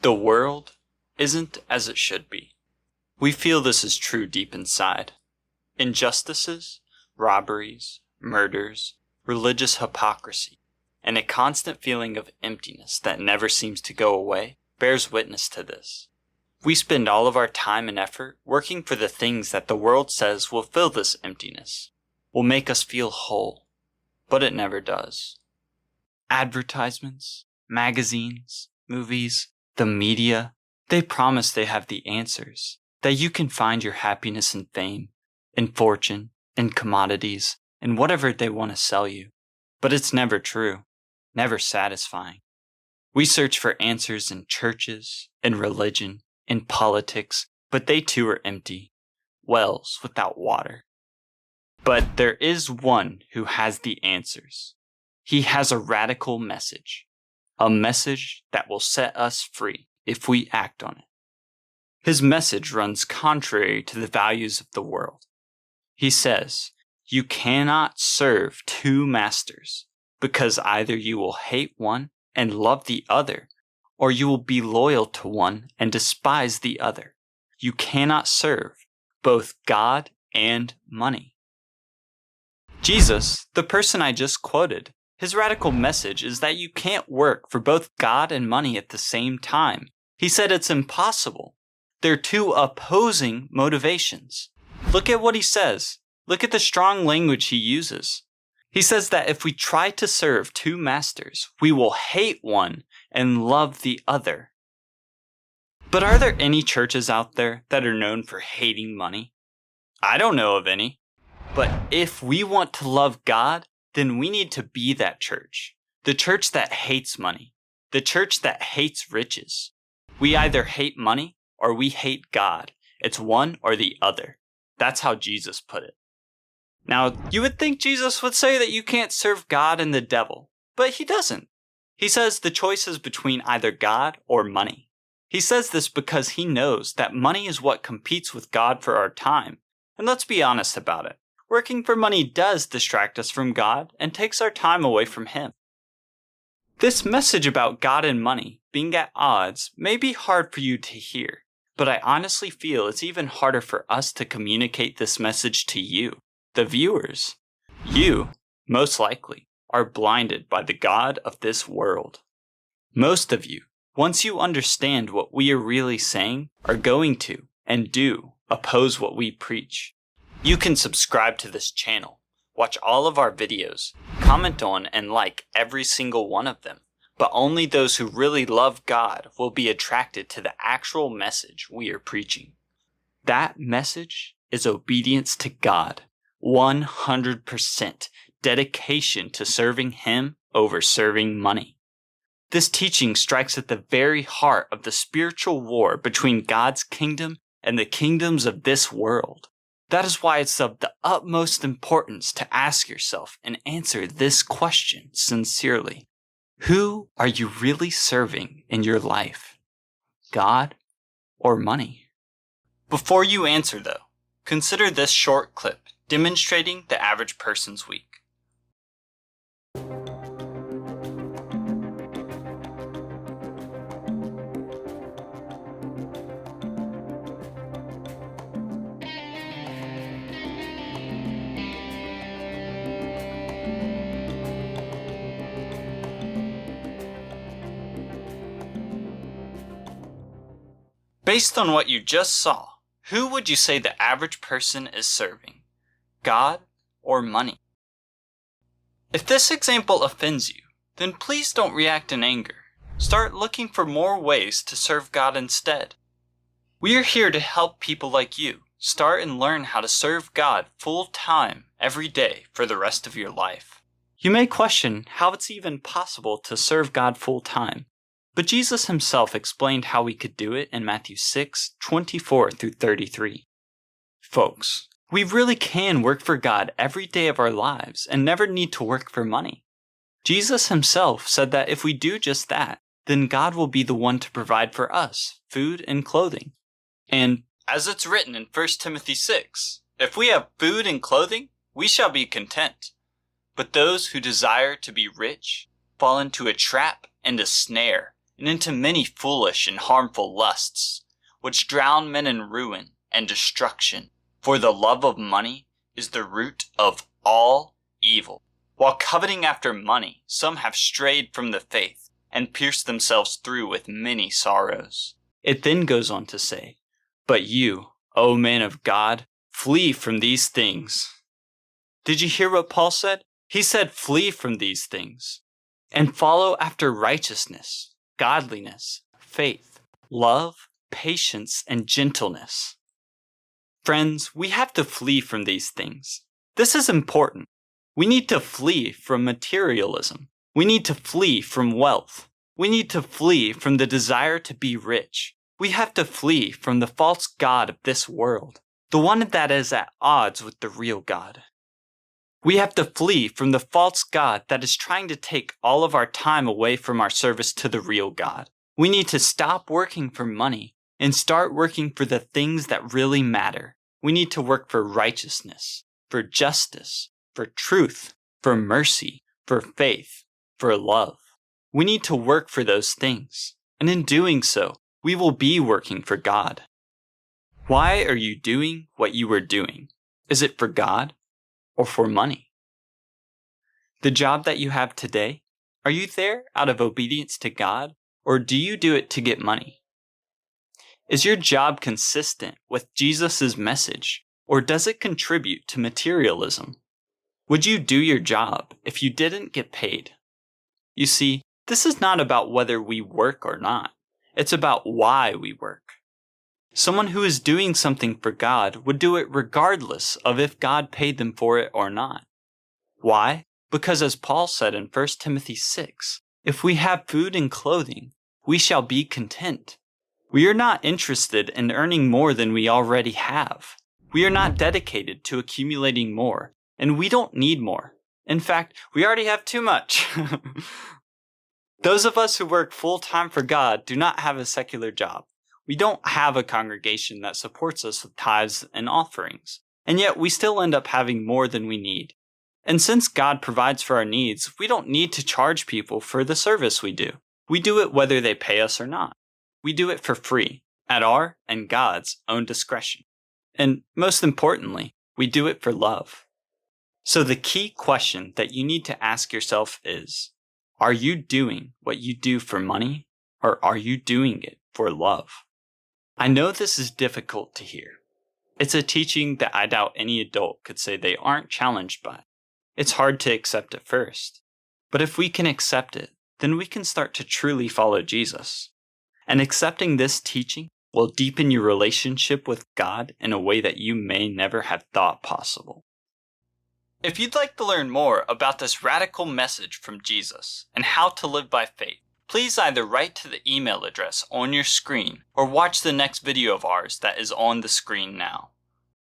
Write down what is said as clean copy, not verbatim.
The world isn't as it should be. We feel this is true deep inside. Injustices, robberies, murders, religious hypocrisy, and a constant feeling of emptiness that never seems to go away bears witness to this. We spend all of our time and effort working for the things that the world says will fill this emptiness, will make us feel whole, but it never does. Advertisements, magazines, movies, the media, they promise they have the answers, that you can find your happiness in fame, in fortune, in commodities, in whatever they want to sell you. But it's never true, never satisfying. We search for answers in churches, in religion, in politics, but they too are empty, wells without water. But there is one who has the answers. He has a radical message, a message that will set us free if we act on it. His message runs contrary to the values of the world. He says, you cannot serve two masters, because either you will hate one and love the other, or you will be loyal to one and despise the other. You cannot serve both God and money. Jesus, the person I just quoted, his radical message is that you can't work for both God and money at the same time. He said it's impossible. They're two opposing motivations. Look at what he says. Look at the strong language he uses. He says that if we try to serve two masters, we will hate one and love the other. But are there any churches out there that are known for hating money? I don't know of any. But if we want to love God, then we need to be that church. The church that hates money. The church that hates riches. We either hate money or we hate God. It's one or the other. That's how Jesus put it. Now, you would think Jesus would say that you can't serve God and the devil, but he doesn't. He says the choice is between either God or money. He says this because he knows that money is what competes with God for our time. And let's be honest about it. Working for money does distract us from God and takes our time away from Him. This message about God and money being at odds may be hard for you to hear, but I honestly feel it's even harder for us to communicate this message to you, the viewers. You, most likely, are blinded by the God of this world. Most of you, once you understand what we are really saying, are going to, and do, oppose what we preach. You can subscribe to this channel, watch all of our videos, comment on and like every single one of them, but only those who really love God will be attracted to the actual message we are preaching. That message is obedience to God, 100% dedication to serving Him over serving money. This teaching strikes at the very heart of the spiritual war between God's kingdom and the kingdoms of this world. That is why it's of the utmost importance to ask yourself and answer this question sincerely. Who are you really serving in your life? God or money? Before you answer though, consider this short clip demonstrating the average person's week. Based on what you just saw, who would you say the average person is serving? God or money? If this example offends you, then please don't react in anger. Start looking for more ways to serve God instead. We are here to help people like you start and learn how to serve God full time every day for the rest of your life. You may question how it's even possible to serve God full time. But Jesus himself explained how we could do it in Matthew 6:24-33. Folks, we really can work for God every day of our lives and never need to work for money. Jesus himself said that if we do just that, then God will be the one to provide for us food and clothing. And as it's written in 1 Timothy 6, if we have food and clothing, we shall be content. But those who desire to be rich fall into a trap and a snare and into many foolish and harmful lusts, which drown men in ruin and destruction. For the love of money is the root of all evil. While coveting after money, some have strayed from the faith and pierced themselves through with many sorrows. It then goes on to say, "But you, O man of God, flee from these things." Did you hear what Paul said? He said, flee from these things and follow after righteousness, godliness, faith, love, patience, and gentleness. Friends, we have to flee from these things. This is important. We need to flee from materialism. We need to flee from wealth. We need to flee from the desire to be rich. We have to flee from the false god of this world, the one that is at odds with the real God. We have to flee from the false god that is trying to take all of our time away from our service to the real God. We need to stop working for money and start working for the things that really matter. We need to work for righteousness, for justice, for truth, for mercy, for faith, for love. We need to work for those things, and in doing so, we will be working for God. Why are you doing what you are doing? Is it for God or for money? The job that you have today, are you there out of obedience to God, or do you do it to get money? Is your job consistent with Jesus' message, or does it contribute to materialism? Would you do your job if you didn't get paid? You see, this is not about whether we work or not. It's about why we work. Someone who is doing something for God would do it regardless of if God paid them for it or not. Why? Because as Paul said in 1 Timothy 6, if we have food and clothing, we shall be content. We are not interested in earning more than we already have. We are not dedicated to accumulating more, and we don't need more. In fact, we already have too much. Those of us who work full-time for God do not have a secular job. We don't have a congregation that supports us with tithes and offerings, and yet we still end up having more than we need. And since God provides for our needs, we don't need to charge people for the service we do. We do it whether they pay us or not. We do it for free, at our and God's own discretion. And most importantly, we do it for love. So the key question that you need to ask yourself is, are you doing what you do for money, or are you doing it for love? I know this is difficult to hear. It's a teaching that I doubt any adult could say they aren't challenged by. It's hard to accept at first. But if we can accept it, then we can start to truly follow Jesus. And accepting this teaching will deepen your relationship with God in a way that you may never have thought possible. If you'd like to learn more about this radical message from Jesus and how to live by faith, please either write to the email address on your screen or watch the next video of ours that is on the screen now.